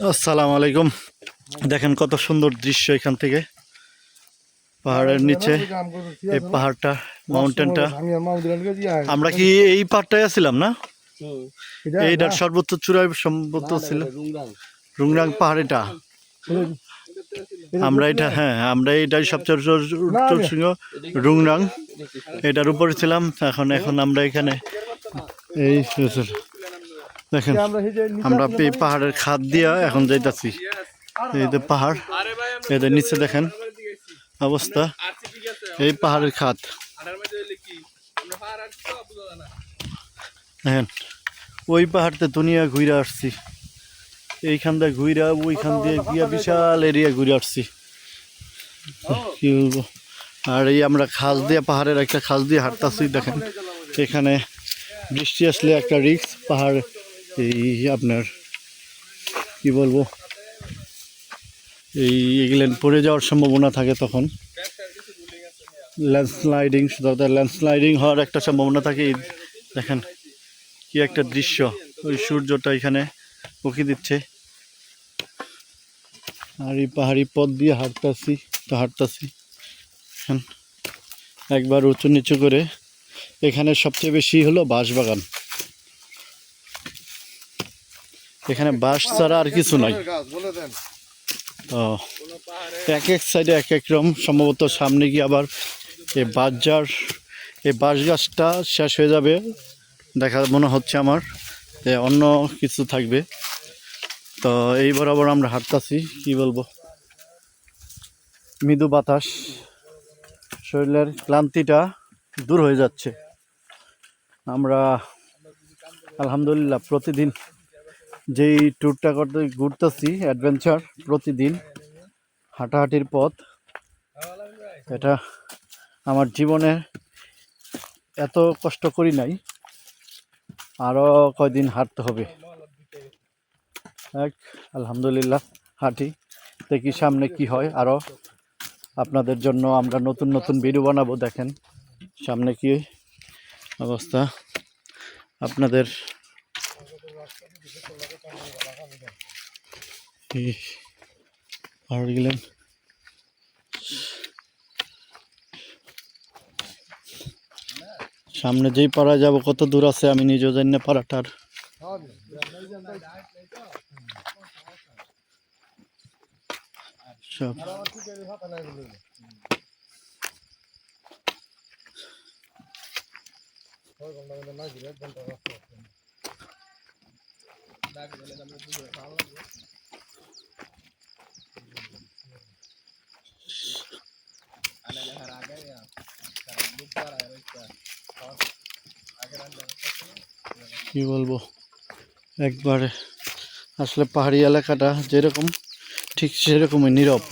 আসসালামু আলাইকুম। দেখেন কত সুন্দর দৃশ্য এখান থেকে পাহাড়ের নিচে এই পাহাড়টা মাউন্টেনটা। আমরা কি এই পাহাড়টায় আছিলাম না? এইটার সর্বোচ্চ চূড়ায় সম্ভবত ছিল রুংরাং পাহাড়। এটা আমরা এটাই সবচেয়ে রুংরাং, এটার উপরে ছিলাম। এখন আমরা এখানে এই দেখেন আমরা এই পাহাড়ের খাদ দিয়া এখন যাইতাছি। এই যে পাহাড়, এদের নিচে দেখেন অবস্থা, এই পাহাড়ের খাদ দেখেন। ওই পাহাড়তে দুনিয়া ঘুরে আসছি, এইখান দিয়ে ঘুরা ওইখান দিয়ে গিয়া বিশাল এরিয়া ঘুরে আসছি, কি বলবো। আর এই আমরা খাল দিয়ে, পাহাড়ের একটা খাল দিয়ে হাঁটতেছি। দেখেন এখানে বৃষ্টি আসলে একটা রিস্ক, পাহাড় এই আপনার কি বলবো, এগুলো পড়ে যাওয়ার সম্ভাবনা থাকে। তখন ল্যান্ডস্লাইডিং হওয়ার একটা সম্ভাবনা থাকে। দেখেন কি একটা দৃশ্য, ওই সূর্যটা এখানে উঁকি দিচ্ছে। আর এই পাহাড়ি পথ দিয়ে হাঁটতেছি একবার উঁচু নিচু করে। এখানে সবচেয়ে বেশি হলো বাঁশবাগান, এখানে বাঁশ ছাড়া আর কিছু নাই। ও এক এক সাইডে এক এক রকম। সম্ভবত সামনে গিয়ে আবার এই বাঁশ গাছটা শেষ হয়ে যাবে দেখা মনে হচ্ছে আমার, অন্য কিছু থাকবে। তো এই বরাবর আমরা হাঁটতাছি, কি বলবো, মৃদু বাতাস, শরীরের ক্লান্তিটা দূর হয়ে যাচ্ছে। আমরা আলহামদুলিল্লাহ প্রতিদিন যেই ট্যুরটা ঘুরতেছি অ্যাডভেঞ্চার, প্রতিদিন হাঁটাহাঁটির পথ, এটা আমার জীবনে এত কষ্ট করি নাই। আরও কয়দিন হাঁটতে হবে। আলহামদুলিল্লাহ হাঁটি, দেখি সামনে কি হয়। আরও আপনাদের জন্য আমরা নতুন নতুন ভিডিও বানাবো। দেখেন সামনে কি অবস্থা আপনাদের। পাহাড় গেলেন, সামনে যেই পাড়া যাব কত দূর আছে আমি নিজেও জানি না পাড়াটার। সব কি বলবো, একবারে আসলে পাহাড়ি এলাকাটা যেরকম ঠিক সেরকমই নীরব।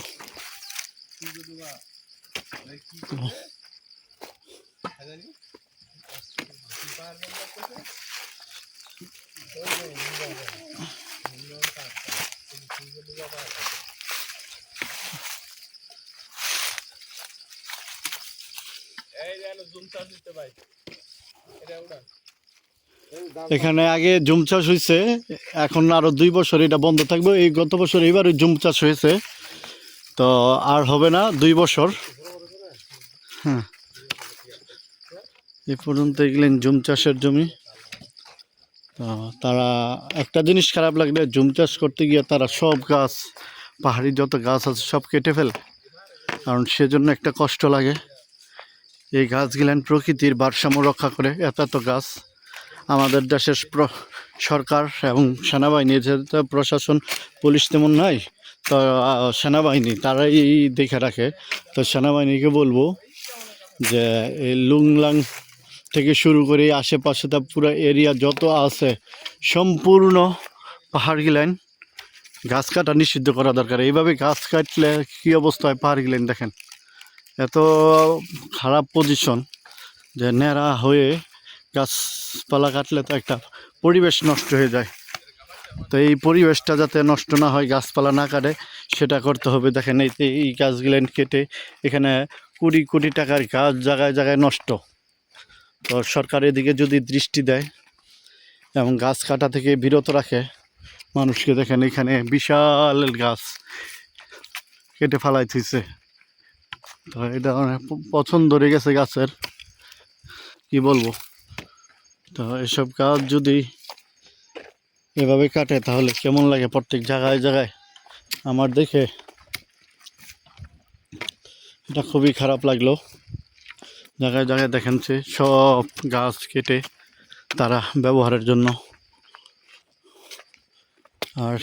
এখানে আগে জুম চাষ হয়েছে, এখন আরো 2 বছর এটা বন্ধ থাকবে। এই গত বছর এবার জুম চাষ হয়েছে, তো আর হবে না 2 বছর। হ্যাঁ, এই পর্যন্ত এগুলেন জুম চাষের জমি। তো তারা একটা জিনিস খারাপ লাগলে, জুম চাষ করতে গিয়ে তারা সব গাছ, পাহাড়ি যত গাছ আছে সব কেটে ফেলে। কারণ সেজন্য একটা কষ্ট লাগে। এই গাছগুলান প্রকৃতির ভারসাম্য রক্ষা করে। এত গাছ আমাদের দেশের সরকার এবং সেনাবাহিনীর, যেহেতু প্রশাসন পুলিশ তেমন নাই, তো সেনাবাহিনী তারাই দেখে রাখে। তো সেনাবাহিনীকে বলবো যে এই লুংলাং থেকে শুরু করে আশেপাশে তা পুরো এরিয়া যত আছে সম্পূর্ণ পাহাড় গিলাইন গাছ কাটা নিষিদ্ধ করা দরকার। এইভাবে গাছ কাটলে কী অবস্থা হয় পাহাড় গিলাইন দেখেন, এত খারাপ পজিশন যে ন্যাড়া হয়ে গাছপালা কাটলে তো একটা পরিবেশ নষ্ট হয়ে যায়। তো এই পরিবেশটা যাতে নষ্ট না হয়, গাছপালা না কাটে, সেটা করতে হবে। দেখেন এই গাছগুলো কেটে এখানে কোটি কোটি টাকার গাছ জায়গায় জায়গায় নষ্ট। তো সরকার এদিকে যদি দৃষ্টি দেয় এবং গাছ কাটা থেকে বিরত রাখে, মানুষকে দেখেন এখানে বিশাল গাছ কেটে ফেলাই থইছে। তো এটা অনেক পছন্দ ধরে গেছে গাছের, কি বলবো। তো এসব গাছ যদি এভাবে কাটে তাহলে কেমন লাগে প্রত্যেক জায়গায় জায়গায়। আমার দেখে এটা খুবই খারাপ লাগলো। জায়গায় জায়গায় দেখেনছে সব গাছ কেটে তারা ব্যবহারের জন্য। আর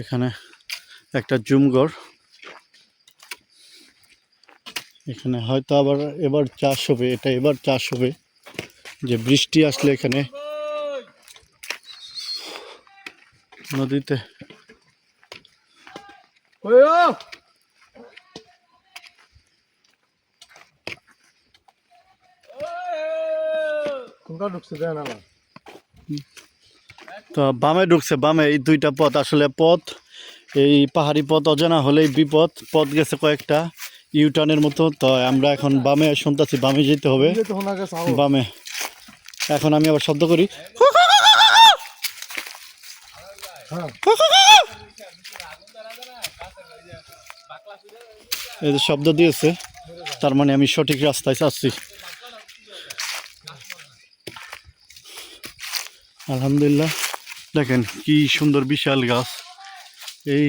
এখানে একটা জুমঘর, এখানে হয়তো আবার এবার চাষ হবে, এটা এবার চাষ হবে। যে বৃষ্টি আসলে এখানে নদীতে তো বামে ঢুকছে, বামে এই দুইটা পথ আসলে পথ, এই পাহাড়ি পথ অজানা হলেই বিপদ। পথ গেছে কয়েকটা ইউটার্নের মতো। তো আমরা এখন বামে শুনতেছি, বামে যেতে হবে, বামে। এখন আমি আবার শব্দ করি, এই যে শব্দ দিয়েছে, তার মানে আমি সঠিক রাস্তায় যাচ্ছি। আলহামদুলিল্লাহ। দেখেন কি সুন্দর বিশাল গাছ। এই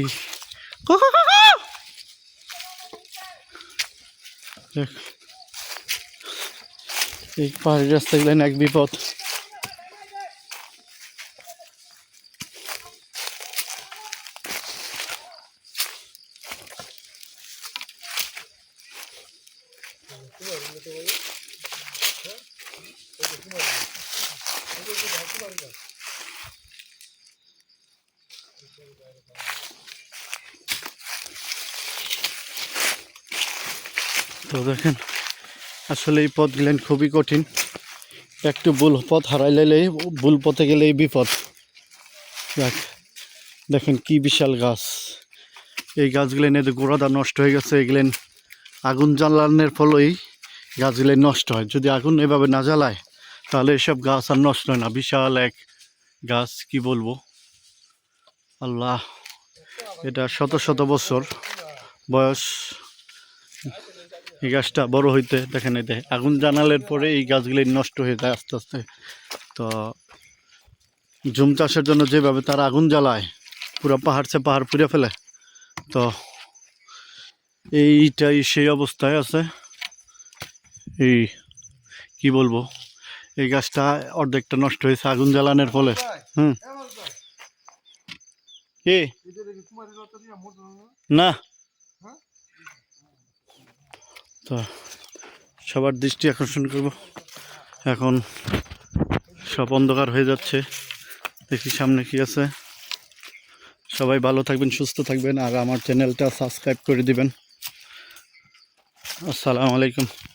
এই পাহাড়ি রাস্তা গেলেন এক বিপদ। তো দেখেন আসলে এই পথ গেলেন খুবই কঠিন। একটু ভুল পথ হারাইলে, ভুল পথে গেলেই বিপদ। দেখেন কি বিশাল গাছ। এই গাছগুলেন এদের গোড়াদা নষ্ট হয়ে গেছে। এগুলেন আগুন জ্বালানোর ফলেই গাছগুলো নষ্ট হয়। যদি আগুন এভাবে না জ্বালায় তাহলে এসব গাছ আর নষ্ট হয় না। বিশাল এক গাছ, কি বলবো। আল্লাহ, এটা শত শত বছর বয়স এই গাছটা বড় হইতে। দেখেন এই আগুন জ্বালানোর পরে এই গাছগুলি নষ্ট হয়ে যায় আস্তে আস্তে। তো জুম চাষের জন্য যেভাবে তারা আগুন জ্বালায়, পুরো পাহাড় পুড়ে ফেলে, তো এইটাই সেই অবস্থায় আছে। এই কি বলবো, এই গাছটা অর্ধেকটা নষ্ট হয়েছে আগুন জ্বালানোর ফলে। কি না, তো সবার দৃষ্টি আকর্ষণ করব। এখন সব অন্ধকার হয়ে যাচ্ছে, দেখি সামনে কি আছে। সবাই ভালো থাকবেন, সুস্থ থাকবেন, আর আমার চ্যানেলটা সাবস্ক্রাইব করে দিবেন। আসসালামু আলাইকুম।